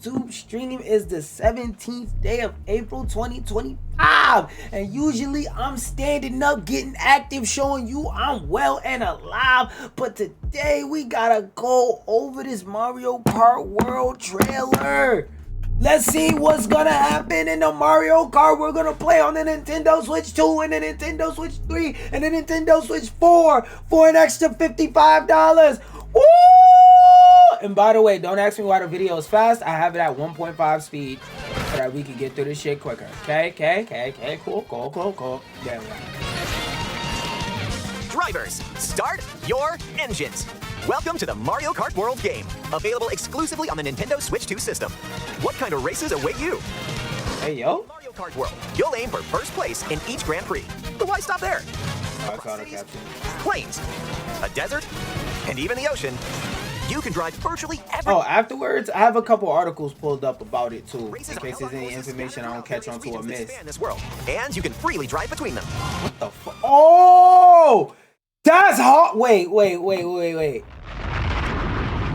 YouTube stream is the 17th day of April 2025, and usually I'm standing up, getting active, showing you I'm well and alive. But today we gotta go over this Mario Kart World trailer. Let's see what's gonna happen in the Mario Kart we're gonna play on the Nintendo Switch 2 and the Nintendo Switch 3 and the Nintendo Switch 4 for an extra $55. Woo! And by the way, don't ask me why the video is fast. I have it at 1.5 speed so that we can get through this shit quicker. Okay, cool. There we go. Drivers, start your engines. Welcome to the Mario Kart World game, available exclusively on the Nintendo Switch 2 system. What kind of races await you? Hey, yo. Mario Kart World, you'll aim for first place in each Grand Prix. But why stop there? I caught a captain. Plains, a desert, and even the ocean. You can drive virtually every... Oh, afterwards, I have a couple articles pulled up about it too, in case there's any information I don't catch on to or miss. This world, and you can freely drive between them. What the fuck? Oh! That's hard. Wait.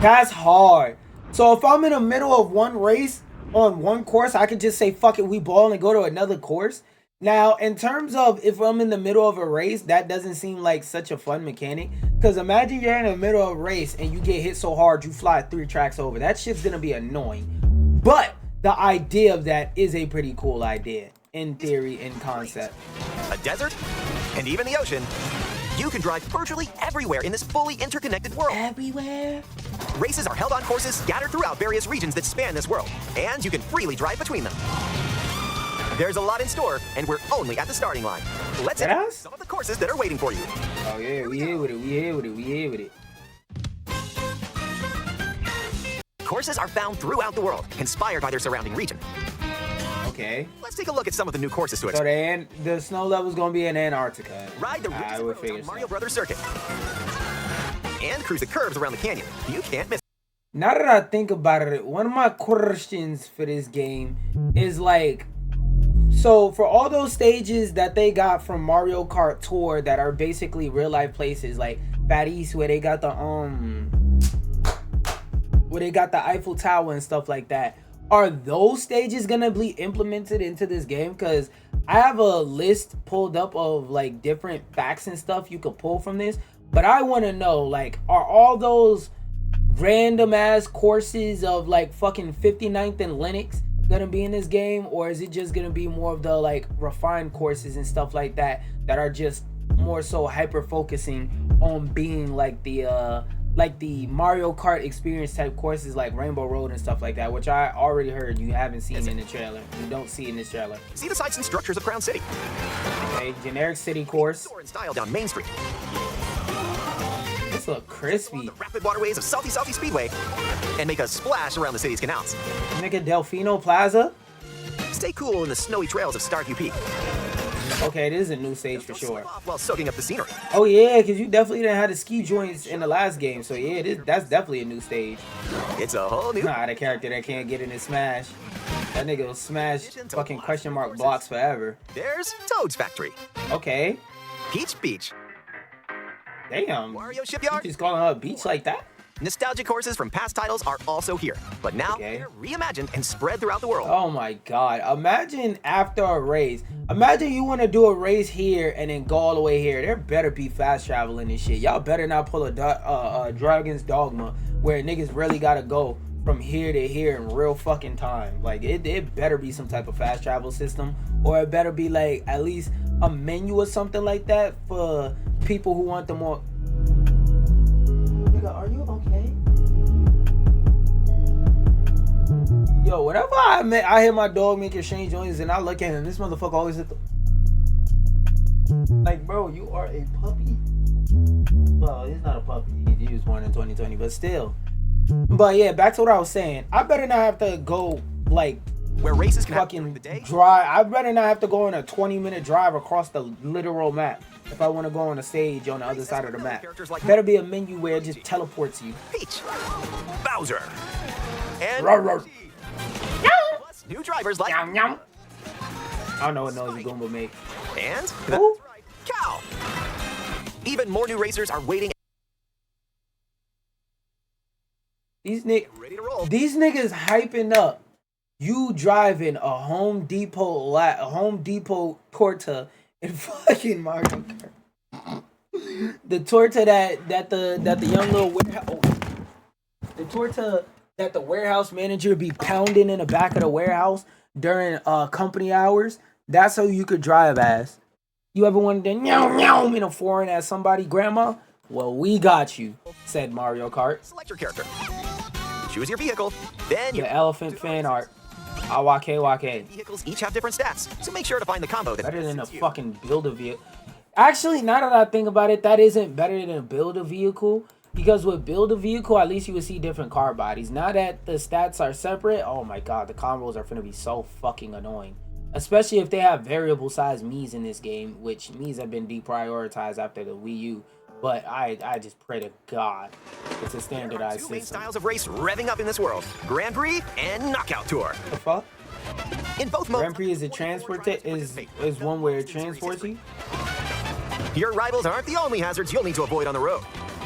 That's hard. So if I'm in the middle of one race on one course, I could just say, fuck it, we ball and go to another course. Now, in terms of if I'm in the middle of a race, that doesn't seem like such a fun mechanic. Because imagine you're in the middle of a race and you get hit so hard you fly 3 tracks over. That shit's going to be annoying. But the idea of that is a pretty cool idea. In theory, in concept. A desert, and even the ocean. You can drive virtually everywhere in this fully interconnected world. Everywhere? Races are held on courses scattered throughout various regions that span this world, and you can freely drive between them. There's a lot in store, and we're only at the starting line. Let's see some of the courses that are waiting for you. Oh yeah, we here with it. Courses are found throughout the world, inspired by their surrounding region. Okay. Let's take a look at some of the new courses to explore. So the snow level's gonna be in Antarctica. Ride the Mario Brothers circuit. And cruise the curves around the canyon. You can't miss. Now that I think about it, one of my questions for this game is like, so for all those stages that they got from Mario Kart Tour that are basically real life places like Paris, where they got the Eiffel Tower and stuff like that, are those stages gonna be implemented into this game? Because I have a list pulled up of like different facts and stuff you could pull from this, but I want to know, like, are all those random ass courses of like fucking 59th and Linux gonna be in this game, or is it just gonna be more of the like refined courses and stuff like that are just more so hyper focusing on being like the Mario Kart experience type courses like Rainbow Road and stuff like that, which I already heard you haven't seen in the trailer. You don't see in this trailer. See the sights and structures of Crown City. Okay, generic city course. Soar in style down Main Street. This look crispy. The rapid waterways of Salty Speedway and make a splash around the city's canals. Nigga, Delfino Plaza. Stay cool in the snowy trails of Stardew Peak. Okay, this is a new stage for sure. While soaking up the scenery. Oh yeah, because you definitely didn't have the ski joints in the last game. So yeah, that's definitely a new stage. It's a whole new... Nah, the character that can't get in his Smash. That nigga will smash fucking question mark blocks forever. There's Toad's Factory. Okay. Peach Beach. Damn. Wario Shipyard. You just calling her a beach like that? Nostalgic courses from past titles are also here, but now they're reimagined and spread throughout the world. Oh my god. Imagine after a race. Imagine you want to do a race here and then go all the way here. There better be fast travel in this shit. Y'all better not pull a Dragon's Dogma where niggas really gotta go from here to here in real fucking time. Like, it better be some type of fast travel system, or it better be like at least a menu or something like that for people who want the more... Nigga, are you okay? Yo, whenever I hear my dog making strange noises and I look at him, this motherfucker always hit the... Like, bro, you are a puppy. Well, he's not a puppy. He was born in 2020, but still. But yeah, back to what I was saying. I better not have to go, like, where races can fucking drive. I better not have to go on a 20-minute drive across the literal map if I want to go on a stage on the other side of the map. Better be a menu where it just teleports you. Peach, Bowser, and new drivers like I don't know what noise a Goomba make. And Cow. Even more new racers are waiting. These Ready to roll. niggas hyping up. You driving a Home Depot Torta in fucking Mario Kart. The Torta that the young little the Torta that the warehouse manager be pounding in the back of the warehouse during company hours. That's how you could drive as. You ever wanted to meow meow in a foreign as somebody grandma? Well, we got you, said Mario Kart. Select your character. Choose your vehicle. Then The elephant fan art. Awake. Vehicles each have different stats, so make sure to find the combo that Better than a suits you. fucking build a vehicle. Actually, now that I think about it, that isn't better than build a vehicle. Because with build a vehicle, at least you would see different car bodies. Now that the stats are separate, oh my god, the combos are gonna be so fucking annoying. Especially if they have variable size Miis in this game, which Miis have been deprioritized after the Wii U. But I just pray to God it's a standardized Two main system. styles of race revving up in this world: Grand Prix and Knockout Tour. The fuck? In both modes, Grand Prix is is one where it transports you. your rivals aren't the only hazards you'll need to avoid on the road.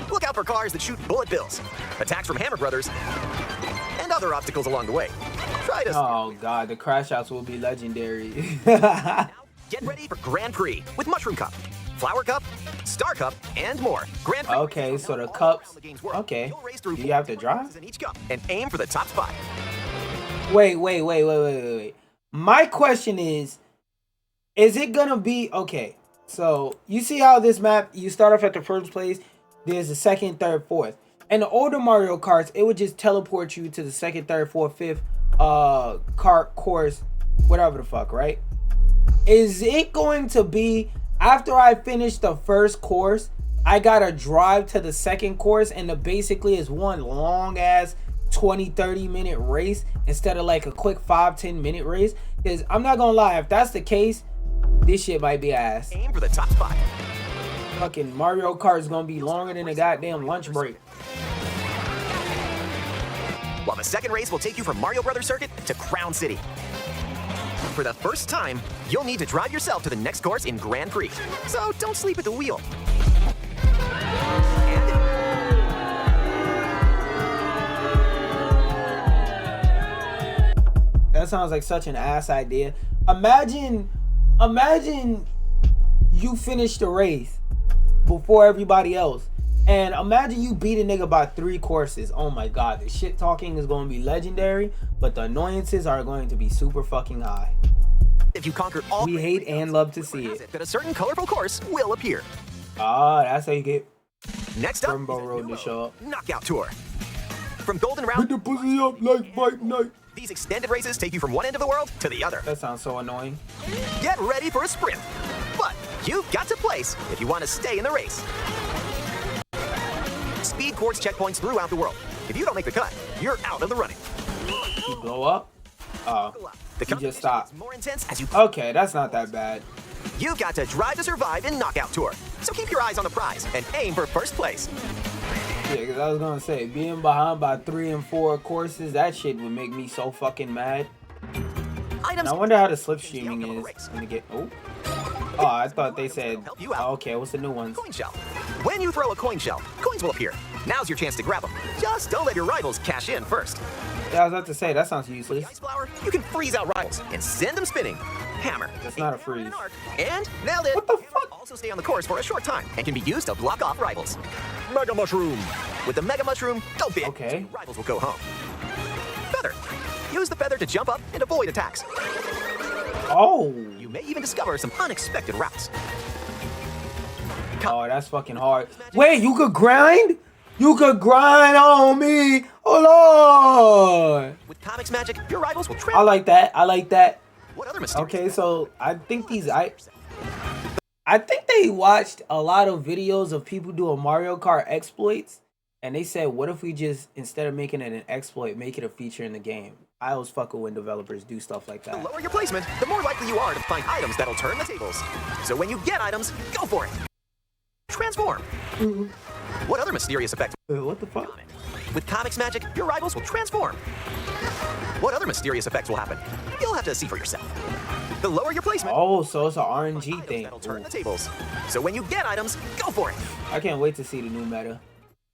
Look out for cars that shoot bullet bills, attacks from Hammer Brothers, and other obstacles along the way. Try to. Oh god, the crash outs will be legendary. Now, get ready for Grand Prix with Mushroom Cup, Flower Cup, Star Cup, and more. Grand Prix Okay, races so are the all cups. around the game's world. Okay. You'll race through Do you have to 4 drive? races in each cup and aim for the top spot. Wait. My question is it gonna be okay? So you see how this map, you start off at the first place, there's a second, third, fourth. And the older Mario Karts, it would just teleport you to the second, third, fourth, fifth kart course, whatever the fuck, right? Is it going to be after I finish the first course, I gotta drive to the second course, and the basically is one long ass 20-30 minute race instead of like a quick 5-10 minute race? Because I'm not gonna lie, if that's the case, this shit might be ass. Aim for the top spot. Fucking Mario Kart is gonna be longer than a goddamn lunch break. While the second race will take you from Mario Brothers Circuit to Crown City. For the first time, you'll need to drive yourself to the next course in Grand Prix. So don't sleep at the wheel. That sounds like such an ass idea. Imagine you finish the race before everybody else. And imagine you beat a nigga by 3 courses. Oh my god, the shit talking is going to be legendary, but the annoyances are going to be super fucking high. If you conquer all, We hate and love to see it. that a certain colorful course will appear. Ah, that's how you get Next up, Rainbow is a Road new to show up. Knockout Tour. From Golden Round, the pussy up like Mike Knight. these extended races take you from one end of the world to the other. That sounds so annoying. Get ready for a sprint. But you've got to place if you want to stay in the race. Speed course checkpoints throughout the world. If you don't make the cut, you're out of the running. You blow up? Oh, The you just stopped. is more intense as you. Okay, that's not that bad. You've got to drive to survive in Knockout Tour. So keep your eyes on the prize and aim for first place. Yeah, because I was going to say, being behind by 3 and 4 courses, that shit would make me so fucking mad. Items. And I wonder how the slipstreaming is in the game. Oh, I thought they said, oh, okay, what's the new ones? Coin shell. When you throw a coin shell, coins will appear. Now's your chance to grab them. Just don't let your rivals cash in first. Yeah, I was about to say, that sounds The useless. ice flower, you can freeze out rivals and send them spinning. Hammer. That's not a freeze. And nailed it. What the fuck? Also stay on the course for a short time and can be used to block off rivals. Mega Mushroom. With the Mega Mushroom, go big. Okay. So your rivals will go home. Feather. Use the feather to jump up and avoid attacks. Oh. You may even discover some unexpected routes. Oh, that's fucking hard. Wait, you could grind? You could grind on me. Oh, Lord. With Comics Magic, your rivals will I travel. like that. What other mysterious Okay, so I think I think they watched a lot of videos of people doing Mario Kart exploits, and they said, what if we just, instead of making it an exploit, make it a feature in the game? I always fuck with when developers do stuff like The that. lower your placement, the more likely you are to find items that'll turn the tables. So when you get items, go for it. Transform. What other mysterious effects? What the fuck? With Comics Magic, your rivals will transform. What other mysterious effects will happen? You'll have to see for yourself. The lower your placement, Oh, so it's an find RNG items thing. that'll turn Ooh. the tables. So when you get items, go for it. I can't wait to see the new meta.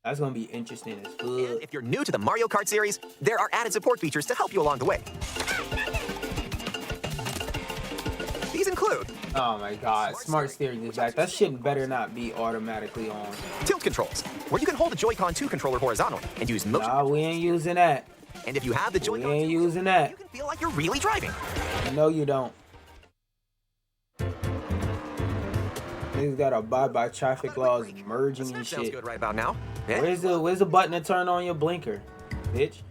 That's gonna be interesting as And fuck. if you're new to the Mario Kart series, there are added support features to help you along the way. These include Oh my god, smart steering is back. That shit better not be automatically on. tilt controls, where you can hold the Joy-Con 2 controller horizontally and use motion. Nah, we ain't using that. And if you have the We Joy-Con ain't 2, using that. you can feel like you're really driving. No, you don't. Niggas gotta abide by traffic laws, merging and Sounds shit. good right about now. Eh? Where's the button to turn on your blinker, bitch?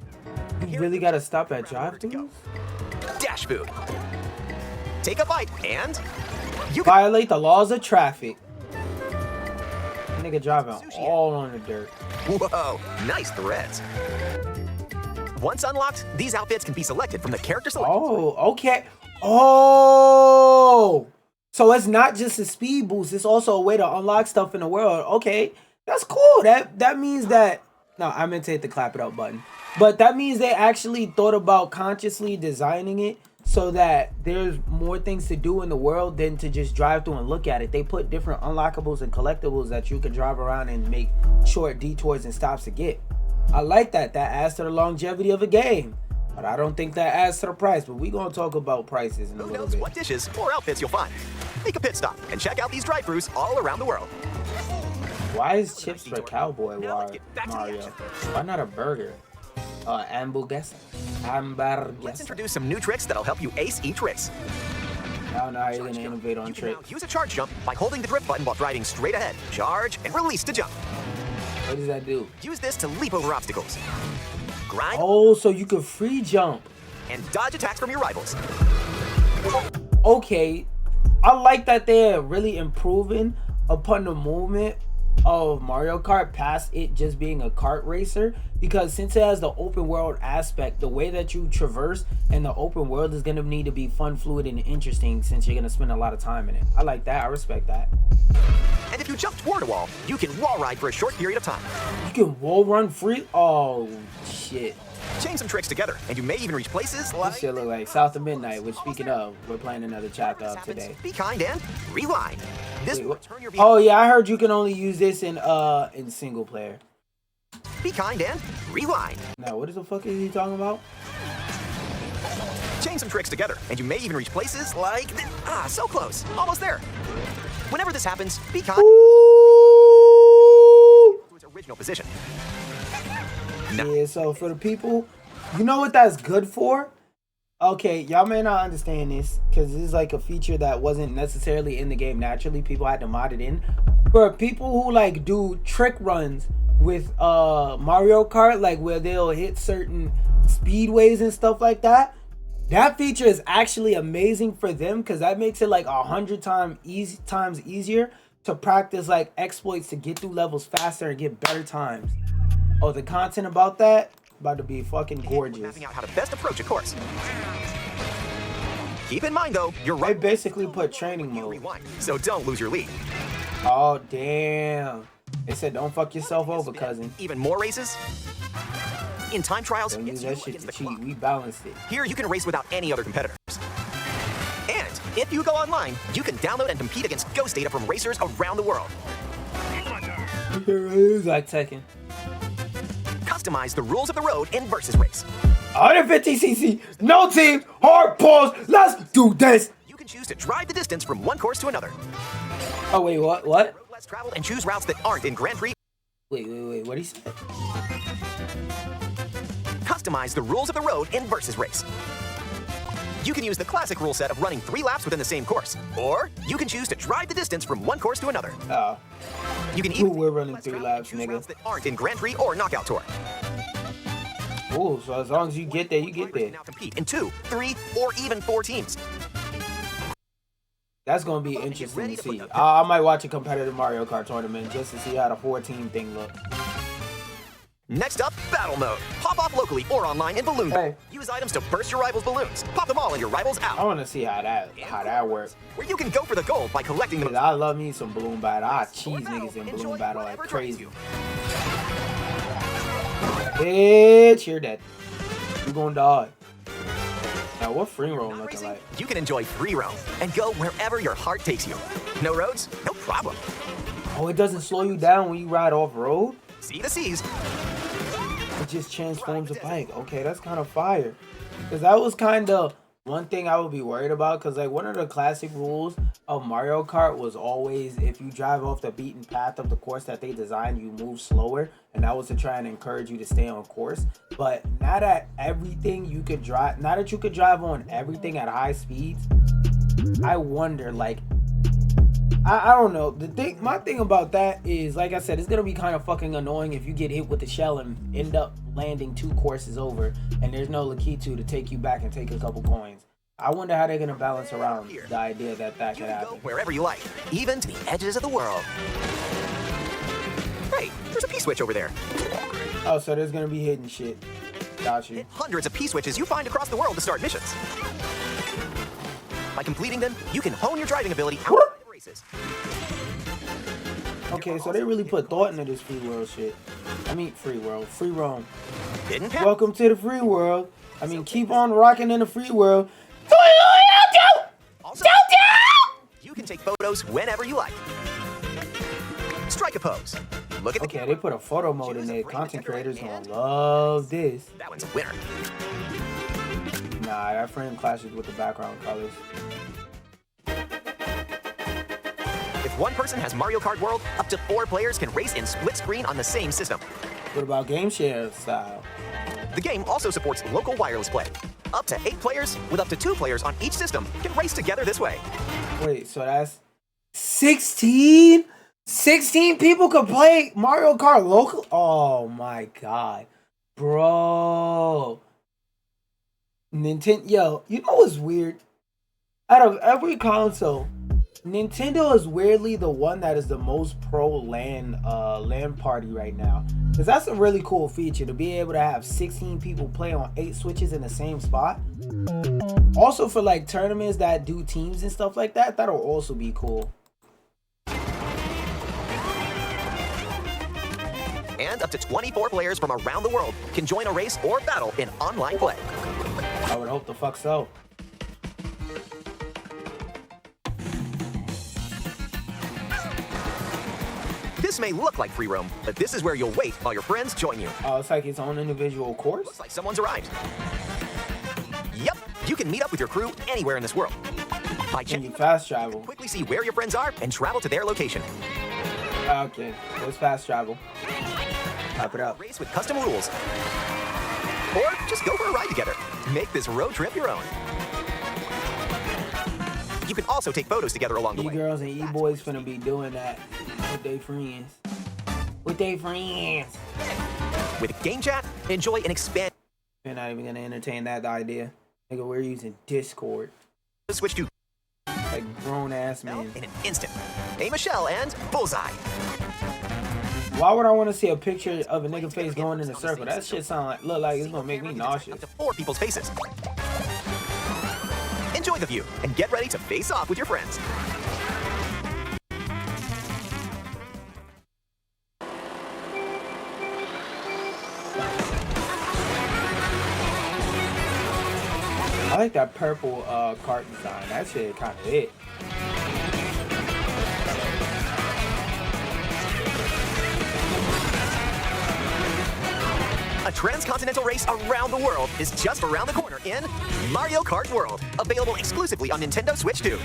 You really gotta stop at drive-thrus? Dash food. Take a bite and you can Violate the laws of traffic. Nigga driving all on the dirt. Whoa, nice threads. Once unlocked, these outfits can be selected from the character selection. Oh, okay. Oh, so it's not just a speed boost. It's also a way to unlock stuff in the world. Okay, that's cool. That means that. No, I meant to hit the clap it up button. But that means they actually thought about consciously designing it so that there's more things to do in the world than to just drive through and look at it. They put different unlockables and collectibles that you can drive around and make short detours and stops to get. I like that. That adds to the longevity of a game. But I don't think that adds to the price. But we're going to talk about prices in a Who little knows bit. what dishes or outfits you'll find? Make a pit stop and check out these drive-thrus all around the world. Why is chips for cowboy Now let's get back to the Mario? action. Why not a burger? Hamburguesa. Let's Hamburguesa. introduce some new tricks that'll help you ace each race. I don't know how you're going to innovate on You can now tricks. use a charge jump by holding the drift button while driving straight ahead. Charge and release to jump. What does that do? Use this to leap over obstacles. Grind Oh, so you can free jump. and dodge attacks from your rivals. Okay, I like that they're really improving upon the movement of Mario Kart past it just being a kart racer, because since it has the open world aspect, the way that you traverse in the open world is going to need to be fun, fluid, and interesting since you're going to spend a lot of time in it. I like that. I respect that. And if you jump toward a wall, you can wall ride for a short period of time. You can wall run free. Oh shit. Chain some tricks together, and you may even reach places This like... shit look like South of Midnight, which speaking of, we're playing another chapter of today. Be kind and rewind. This Wait, will what? turn your vehicle. Oh yeah, I heard you can only use this in single player. Be kind and rewind. Now what the fuck is he talking about? Chain some tricks together, and you may even reach places like... so close. Almost there. Whenever this happens, be kind Ooh. to its original position. Yeah, so for the people, you know what that's good for? Okay, y'all may not understand this because this is like a feature that wasn't necessarily in the game naturally. People had to mod it in. For people who like do trick runs with Mario Kart, like where they'll hit certain speedways and stuff like that, that feature is actually amazing for them because that makes it like 100 times easier to practice like exploits to get through levels faster and get better times. Oh, the content about that about to be fucking gorgeous. Mapping out how to best approach a course. Keep in mind, though, you're They right. basically put training mode. Rewind, so don't lose your lead. Oh damn! They said don't fuck yourself over, cousin. Even more races? In time trials, Don't use it's you that shit against to the cheat. clock. We balanced it. Here, you can race without any other competitors. And if you go online, you can download and compete against ghost data from racers around the world. It's like Tekken. Customize the rules of the road in Versus Race. 150cc, no team, hard pause. Let's do this. You can choose to drive the distance from one course to another. Oh wait, what? Road less traveled and choose routes that aren't in Grand Prix. Wait. What he said? Customize the rules of the road in Versus Race. You can use the classic rule set of running 3 laps within the same course, or you can choose to drive the distance from one course to another. Oh, You can Ooh, even we're running less 3 traveled and laps, choose nigga. routes that aren't in Grand Prix or Knockout Tour. oh. So as long as you get there, you get Drivers there. can now compete in 2, 3, or even 4 teams. That's gonna be interesting to see. I might watch a competitive Mario Kart tournament just to see how the 4-team thing look. Next up, Battle Mode. Pop off locally or online in Balloon. Hey. Use items to burst your rivals' balloons. Pop them all and your rivals I out. want to see how that works. Where you can go for the gold by collecting them. Cause I love me some balloon battle. I cheese niggas in balloon battle like crazy. Bitch, you're dead. You gonna die. Now what free roam looking Racing, like? you can enjoy free roam and go wherever your heart takes you. No roads? No problem. Oh, it doesn't slow you down when you ride off road? See the C's. It just transforms a bike. Okay, that's kind of fire. Because that was kind of one thing I would be worried about. Because like one of the classic rules of Mario Kart was always if you drive off the beaten path of the course that they designed, you move slower. And that was to try and encourage you to stay on course. But now that everything you could drive, now that you could drive on everything at high speeds, I wonder, like, I don't know. My thing about that is, like I said, it's gonna be kind of fucking annoying if you get hit with the shell and end up landing 2 courses over, and there's no Linktr.ee to take you back and take a couple coins. I wonder how they're gonna balance around the idea that could happen. Go wherever you like, even to the edges of the world. Hey, there's a P-switch over there. Oh, so there's gonna be hidden shit. Got you. Hit hundreds of P-switches you find across the world to start missions. By completing them, you can hone your driving ability outside of races. Okay, so they really put thought into this free world shit. I mean, free world, free roam. Welcome to the free world. I mean, keep on rocking in the free world. Also, you can take photos whenever you like. Strike a pose. Look at the camera. They put a photo mode in there. Content creators gonna love this. That one's a winner. Nah, that frame clashes with the background colors. If one person has Mario Kart World, up to 4 players can race in split screen on the same system. What about game share style? The game also supports local wireless play. Up to 8 players, with up to 2 players on each system, can race together this way. Wait, so that's 16? 16 people could play Mario Kart local? Oh my god. Bro. Nintendo, yo, you know what's weird? Out of every console, Nintendo is weirdly the one that is the most pro LAN party right now. Because that's a really cool feature, to be able to have 16 people play on 8 switches in the same spot. Also for like tournaments that do teams and stuff like that, that'll also be cool. And up to 24 players from around the world can join a race or battle in online play. I would hope the fuck so. This may look like free roam, but this is where you'll wait while your friends join you. Oh, it's like its own individual course? Looks like someone's arrived. Yep, you can meet up with your crew anywhere in this world. By Can you fast travel? Quickly see where your friends are and travel to their location. Okay, let's fast travel. Wrap it up. Race with custom rules. Or just go for a ride together. Make this road trip your own. You can also take photos together along the way. E-girls and E-boys finna be doing that with their friends. With their friends. With game chat, enjoy and expand. You're not even gonna entertain that idea. Nigga, we're using Discord. Switch to like grown ass men. In an instant. Aim a shell and bullseye. Why would I want to see a picture of a nigga face going in a circle? That shit look like it's gonna make me nauseous. Up to 4 people's faces. Enjoy the view and get ready to face off with your friends. I like that purple cart design. That shit kind of hit. A transcontinental race around the world is just around the corner in Mario Kart World, available exclusively on Nintendo Switch 2.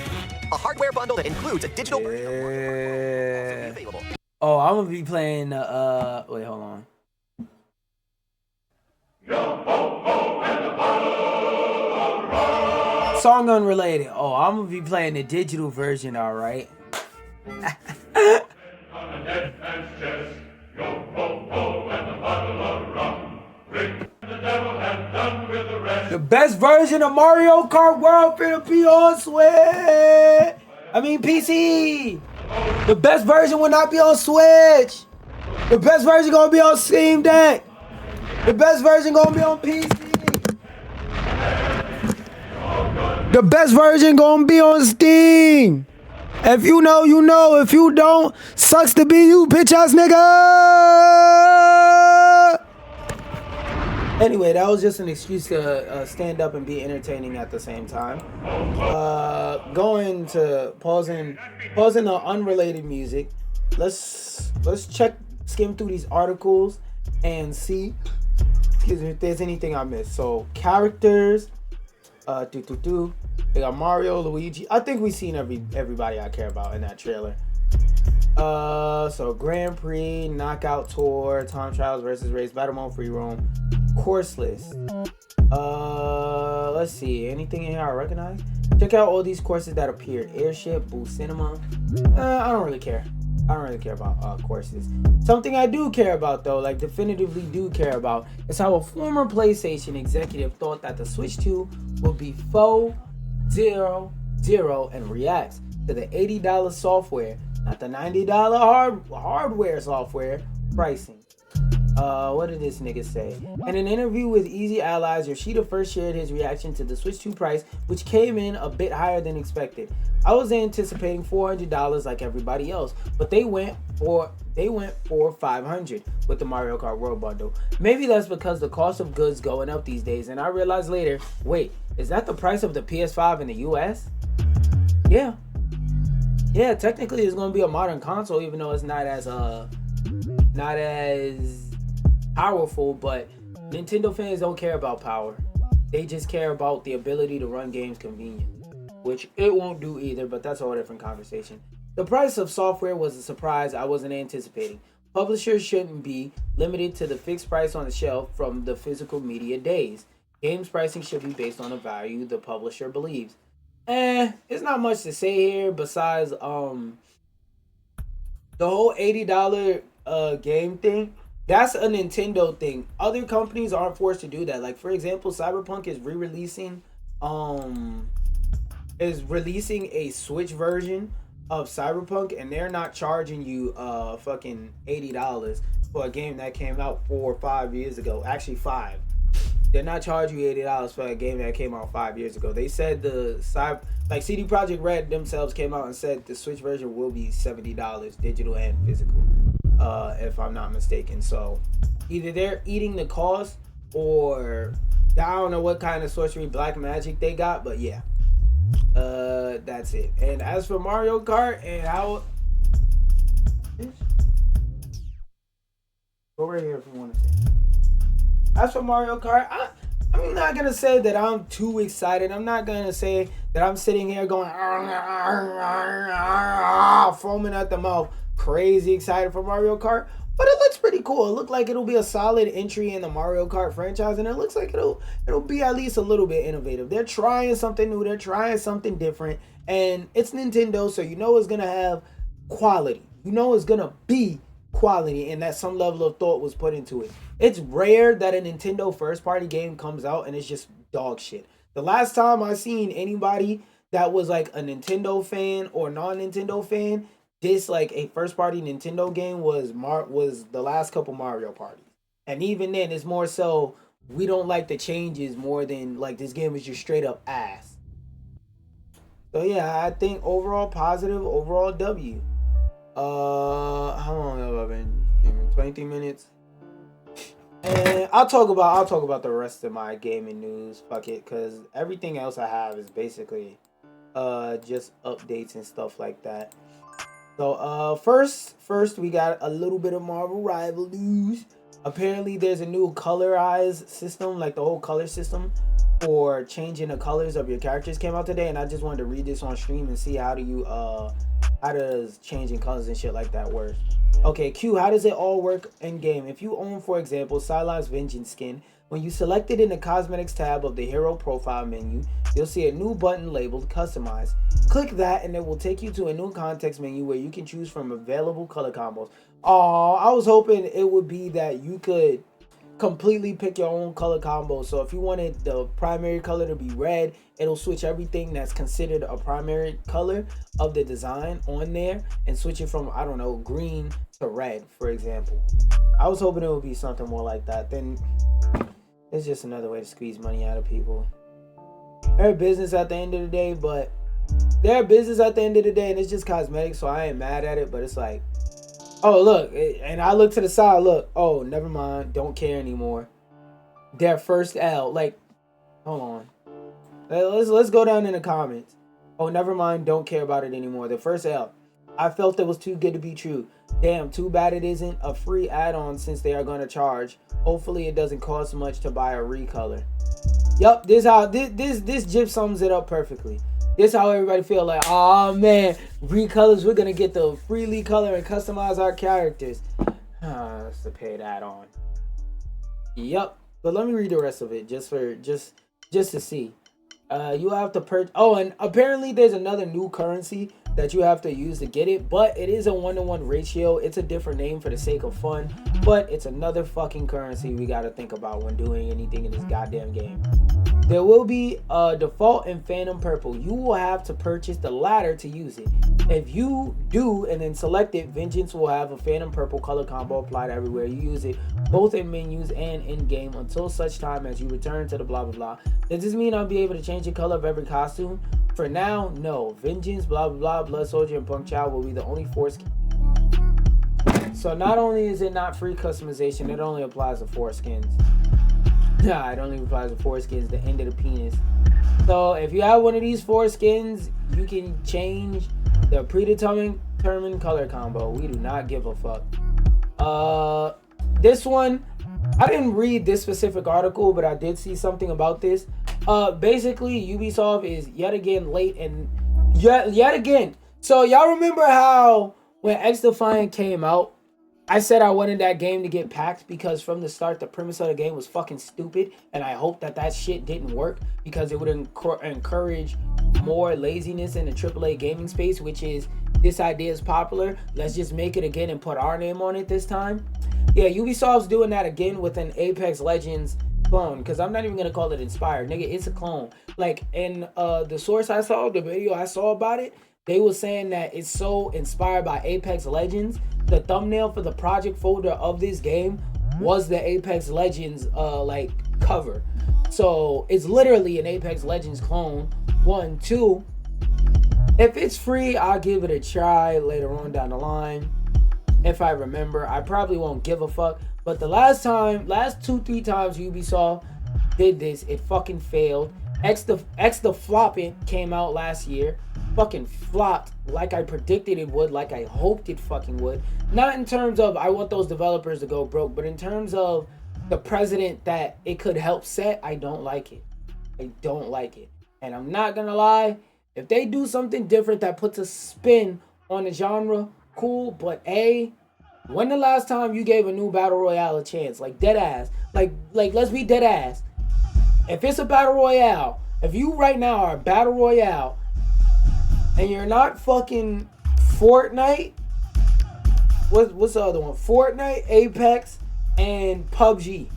A hardware bundle that includes a digital version of Mario Kart World. Available. Oh, I'm gonna be playing wait, hold on. Song unrelated. Oh, I'm gonna be playing the digital version, alright. The best version of Mario Kart World finna be on Switch. I mean PC. The best version will not be on Switch. The best version gonna be on Steam Deck. The best version gonna be on PC. The best version gonna be on Steam. If you know, you know. If you don't, sucks to be you, bitch ass nigga. Anyway, that was just an excuse to stand up and be entertaining at the same time. Going to pausing the unrelated music. Let's check skim through these articles and see, excuse me, if there's anything I missed. So characters, they got Mario, Luigi. I think we've seen everybody I care about in that trailer. So Grand Prix, Knockout Tour, Time Trials versus Race, Battle Mode, Free Roam, Course List. Let's see. Anything in here I recognize? Check out all these courses that appear. Airship, Boost Cinema. I don't really care. I don't really care about courses. Something I do care about, though, like definitively do care about, is how a former PlayStation executive thought that the Switch 2 would be 400 and reacts to the $80 software, not the $90 hardware software pricing. What did this nigga say? In an interview with Easy Allies, Yoshida first shared his reaction to the Switch 2 price, which came in a bit higher than expected. I was anticipating $400 like everybody else, but they went for $500 with the Mario Kart World bundle. Maybe that's because the cost of goods going up these days, and I realized later, wait, is that the price of the PS5 in the US? Yeah, technically it's gonna be a modern console, even though it's not as powerful, but Nintendo fans don't care about power. They just care about the ability to run games conveniently, which it won't do either, but that's a whole different conversation. The price of software was a surprise I wasn't anticipating. Publishers shouldn't be limited to the fixed price on the shelf from the physical media days. Games pricing should be based on the value the publisher believes. It's not much to say here besides the whole $80 game thing. That's a Nintendo thing. Other companies aren't forced to do that. Like, for example, Cyberpunk is releasing a Switch version of Cyberpunk, and they're not charging you fucking $80 for a game that came out 4 or 5 years ago. Actually 5. They're not charging you $80 for a game that came out 5 years ago. They said CD Projekt Red themselves came out and said the Switch version will be $70, digital and physical. If I'm not mistaken. So either they're eating the cost, or I don't know what kind of sorcery black magic they got, but yeah, that's it. And as for Mario Kart and how, go right here if you want to say. As for Mario Kart, I'm not gonna say that I'm too excited. I'm not gonna say that I'm sitting here going foaming at the mouth, crazy excited for Mario Kart, but it looks pretty cool. It looks like it'll be a solid entry in the Mario Kart franchise, and it looks like it'll be at least a little bit innovative. They're trying something new, they're trying something different, and it's Nintendo, so you know it's gonna have quality. You know it's gonna be quality, and that some level of thought was put into it. It's rare that a Nintendo first party game comes out and it's just dog shit. The last time I seen anybody that was like a Nintendo fan or non-Nintendo fan dislike a first party Nintendo game was the last couple Mario parties. And even then, it's more so we don't like the changes more than like this game is just straight up ass. So yeah, I think overall positive, overall W. How long have I been streaming? 23 minutes. And I'll talk about the rest of my gaming news. Fuck it, cause everything else I have is basically just updates and stuff like that. So first we got a little bit of Marvel Rival news. Apparently there's a new colorize system, like the whole color system for changing the colors of your characters came out today, and I just wanted to read this on stream and see how does changing colors and shit like that work. Okay, Q, how does it all work in game? If you own, for example, Silas Vengeance skin, when you select it in the cosmetics tab of the hero profile menu, you'll see a new button labeled customize. Click that and it will take you to a new context menu where you can choose from available color combos. Oh, I was hoping it would be that you could completely pick your own color combo. So if you wanted the primary color to be red, it'll switch everything that's considered a primary color of the design on there and switch it from, I don't know, green to red, for example. I was hoping it would be something more like that. Then it's just another way to squeeze money out of people. They're business at the end of the day, and it's just cosmetic, so I ain't mad at it, but it's like, oh, look, and I look to the side, look, oh, never mind, don't care anymore. Their first L, like, hold on. Let's go down in the comments. Oh, never mind, don't care about it anymore. The first L. I felt it was too good to be true. Damn, too bad it isn't a free add-on since they are going to charge. Hopefully it doesn't cost much to buy a recolor. Yup, this GIF sums it up perfectly. This how everybody feel like, oh man, recolors, we're gonna get the freely color and customize our characters. That's the paid add-on. Yup, but let me read the rest of it just to see. You have to purchase. Oh, and apparently there's another new currency that you have to use to get it, but it is a 1-to-1 ratio. It's a different name for the sake of fun, but it's another fucking currency we gotta think about when doing anything in this goddamn game. There will be a default and Phantom Purple. You will have to purchase the latter to use it. If you do and then select it, Vengeance will have a Phantom Purple color combo applied everywhere you use it, both in menus and in game, until such time as you return to the blah blah blah. Does this mean I'll be able to change the color of every costume? For now, no. Vengeance, blah blah blah, Blood Soldier, and Punk Child will be the only 4 skins. So not only is it not free customization, it only applies to 4 skins. Nah, it only applies to 4 skins, the end of the penis. So if you have one of these 4 skins, you can change the predetermined color combo. We do not give a fuck. This one, I didn't read this specific article, but I did see something about this. Basically, Ubisoft is yet again late and yet again. So y'all remember how when X Defiant came out, I said I wanted that game to get packed because from the start, the premise of the game was fucking stupid. And I hope that shit didn't work because it would encourage more laziness in the AAA gaming space, which is, this idea is popular. Let's just make it again and put our name on it this time. Yeah, Ubisoft's doing that again with an Apex Legends clone, because I'm not even going to call it inspired. Nigga, it's a clone. Like, in the source I saw, the video I saw about it, they were saying that it's so inspired by Apex Legends. The thumbnail for the project folder of this game was the Apex Legends like cover. So it's literally an Apex Legends clone. 1, 2. If it's free, I'll give it a try later on down the line. If I remember, I probably won't give a fuck. But the last 2-3 times Ubisoft did this, it fucking failed. X the Flopping came out last year. Fucking flopped like I predicted it would, like I hoped it fucking would. Not in terms of I want those developers to go broke, but in terms of the precedent that it could help set, I don't like it. I don't like it. And I'm not gonna lie, if they do something different that puts a spin on the genre, cool, but when the last time you gave a new battle royale a chance? Like, dead ass. Like let's be dead ass. If it's a battle royale, if you right now are a battle royale and you're not fucking Fortnite, what's the other one? Fortnite, Apex, and PUBG.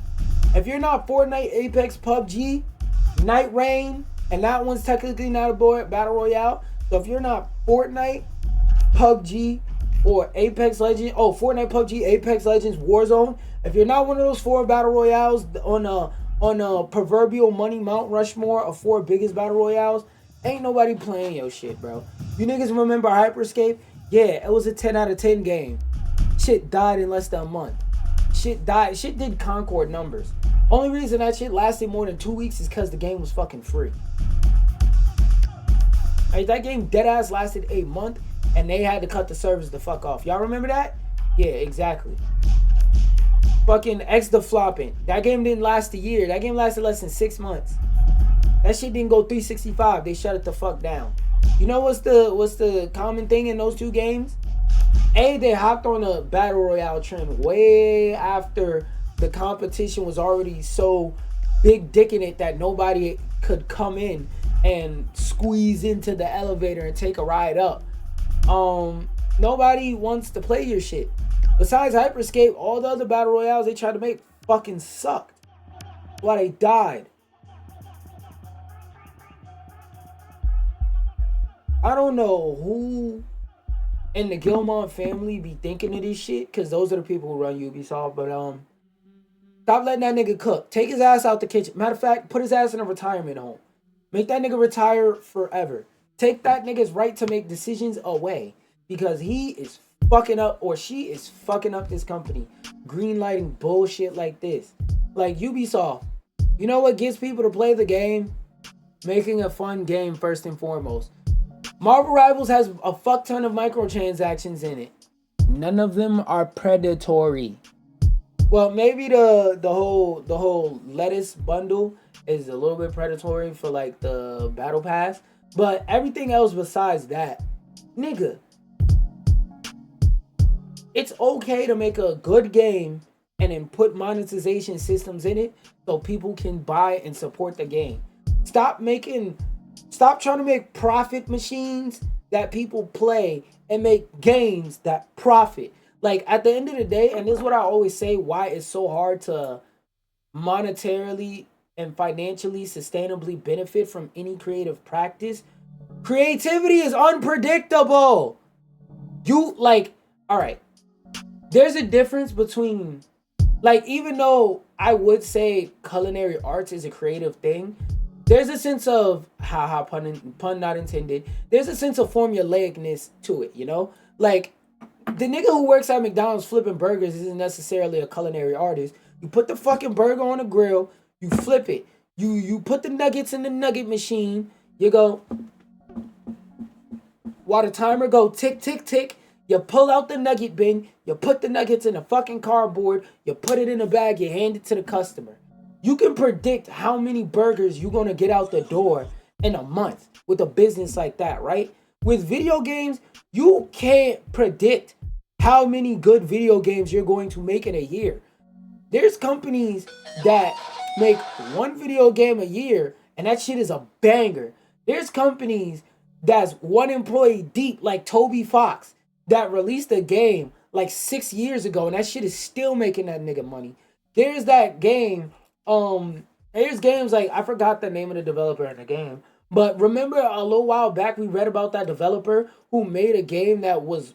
If you're not Fortnite, Apex, PUBG, Night Rain, and that one's technically not a battle royale. So if you're not Fortnite, PUBG, or Apex Legends, Fortnite, PUBG, Apex Legends, Warzone, if you're not one of those 4 battle royales on a proverbial money Mount Rushmore of 4 biggest battle royales, ain't nobody playing your shit, bro. You niggas remember Hyperscape? Yeah, it was a 10 out of 10 game. Shit died in less than a month. Shit did Concord numbers. Only reason that shit lasted more than 2 weeks is because the game was fucking free. Like, that game deadass lasted a month and they had to cut the servers the fuck off. Y'all remember that? Yeah, exactly. Fucking X the Flopping. That game didn't last a year. That game lasted less than 6 months. That shit didn't go 365. They shut it the fuck down. You know what's the common thing in those 2 games? They hopped on a battle royale trend way after the competition was already so big dick in it that nobody could come in and squeeze into the elevator and take a ride up. Nobody wants to play your shit. Besides Hyperscape, all the other battle royales they tried to make fucking sucked. Why they died. I don't know who in the Gilmont family be thinking of this shit, because those are the people who run Ubisoft, but stop letting that nigga cook. Take his ass out the kitchen. Matter of fact, put his ass in a retirement home. Make that nigga retire forever. Take that nigga's right to make decisions away, because he is fucking up, or she is fucking up this company. Greenlighting bullshit like this. Like Ubisoft, you know what gets people to play the game? Making a fun game first and foremost. Marvel Rivals has a fuck ton of microtransactions in it. None of them are predatory. Well, maybe the whole lettuce bundle is a little bit predatory for like the battle pass, but everything else besides that, nigga, it's okay to make a good game and then put monetization systems in it so people can buy and support the game. Stop trying to make profit machines that people play and make games that profit. Like, at the end of the day, and this is what I always say, why it's so hard to monetarily and financially sustainably benefit from any creative practice. Creativity is unpredictable. All right, there's a difference between, like, even though I would say culinary arts is a creative thing, there's a sense of, pun not intended, there's a sense of formulaicness to it, you know? Like, the nigga who works at McDonald's flipping burgers isn't necessarily a culinary artist. You put the fucking burger on the grill, you flip it, you put the nuggets in the nugget machine, you go, while the timer go tick, tick, tick, you pull out the nugget bin, you put the nuggets in a fucking cardboard, you put it in a bag, you hand it to the customer. You can predict how many burgers you're going to get out the door in a month with a business like that, right? With video games, you can't predict how many good video games you're going to make in a year. There's companies that make one video game a year and that shit is a banger. There's companies that's one employee deep, like Toby Fox, that released a game like 6 years ago and that shit is still making that nigga money. There's that game, there's games like, I forgot the name of the developer in the game, but remember a little while back we read about that developer who made a game that was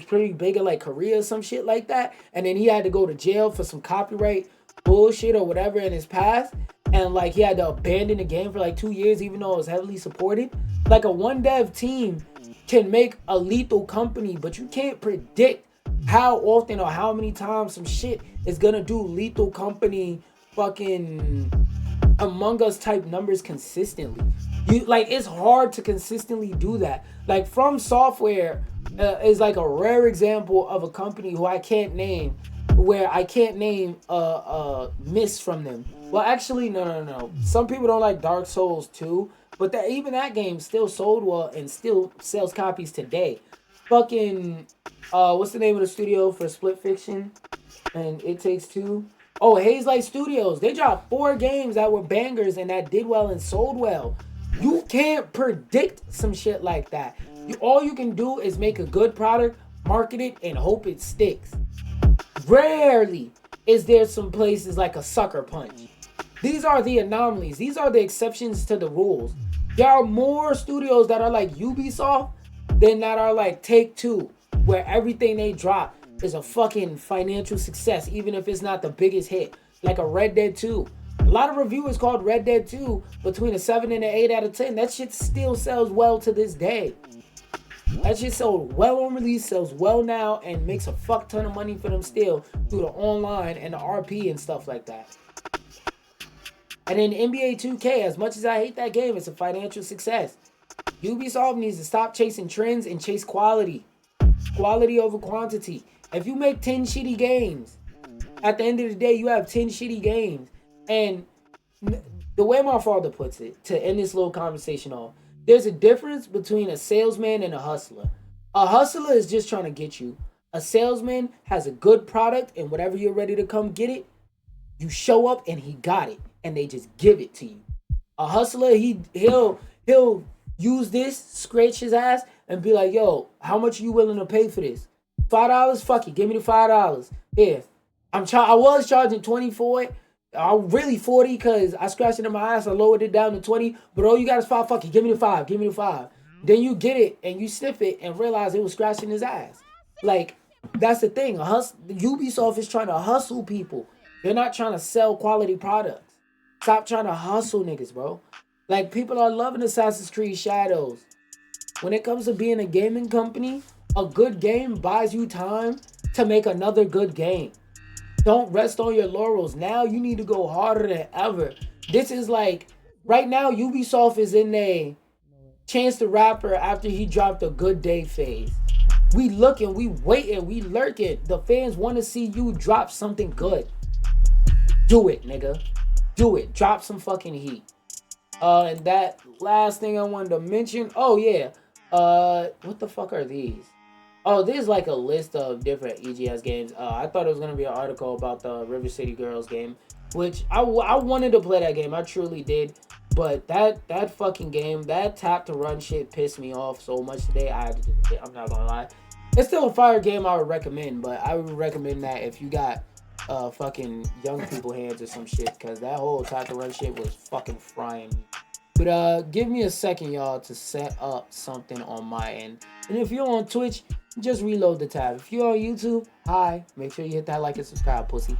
pretty big in like Korea or some shit like that, and then he had to go to jail for some copyright bullshit or whatever in his past, and like he had to abandon the game for like 2 years even though it was heavily supported. Like, a one dev team can make a lethal company, but you can't predict how often or how many times some shit is gonna do lethal company fucking Among Us type numbers consistently. It's hard to consistently do that. Like, From Software is like a rare example of a company who I can't name, where I can't name a miss from them. Well, actually, no. Some people don't like Dark Souls 2, but even that game still sold well and still sells copies today. Fucking, what's the name of the studio for Split Fiction and It Takes Two? Oh, Hazelight Studios. They dropped 4 games that were bangers and that did well and sold well. You can't predict some shit like that. All you can do is make a good product, market it, and hope it sticks. Rarely is there some places like a Sucker Punch. These are the anomalies. These are the exceptions to the rules. There are more studios that are like Ubisoft than that are like Take-Two, where everything they drop is a fucking financial success, even if it's not the biggest hit, like a Red Dead 2. A lot of reviewers called Red Dead 2 between a 7 and an 8 out of 10. That shit still sells well to this day. That shit sold well on release, sells well now, and makes a fuck ton of money for them still through the online and the RP and stuff like that. And then NBA 2K, as much as I hate that game, it's a financial success. Ubisoft needs to stop chasing trends and chase quality. Quality over quantity. If you make 10 shitty games, at the end of the day, you have 10 shitty games. And the way my father puts it, to end this little conversation off, there's a difference between a salesman and a hustler. A hustler is just trying to get you. A salesman has a good product, and whatever you're ready to come get it, you show up and he got it, and they just give it to you. A hustler, he'll use this, scratch his ass, and be like, yo, how much are you willing to pay for this? $5? Fuck it, give me the $5. Here, I was charging 20 for it. Really 40 because I scratched it in my ass. I lowered it down to 20. But all you got is 5. Fuck it, give me the 5. Give me the 5. Then you get it and you sniff it and realize it was scratching his ass. Like, that's the thing. Ubisoft is trying to hustle people. They're not trying to sell quality products. Stop trying to hustle niggas, bro. Like, people are loving Assassin's Creed Shadows. When it comes to being a gaming company, a good game buys you time to make another good game. Don't rest on your laurels. Now you need to go harder than ever. This is like, right now Ubisoft is in a Chance the Rapper after he dropped a Good Day phase. We looking, we waiting, we lurking. The fans want to see you drop something good. Do it, nigga. Do it. Drop some fucking heat. And that last thing I wanted to mention. Oh yeah. What the fuck are these? Oh, there's like a list of different EGS games. I thought it was gonna be an article about the River City Girls game, which I wanted to play that game. I truly did, but that fucking game, that tap to run shit pissed me off so much today. I'm not gonna lie. It's still a fire game I would recommend, but I would recommend that if you got fucking young people hands or some shit, because that whole tap to run shit was fucking frying me. But give me a second, y'all, to set up something on my end. And if you're on Twitch, just reload the tab. If you're on YouTube, hi. Make sure you hit that like and subscribe, pussy.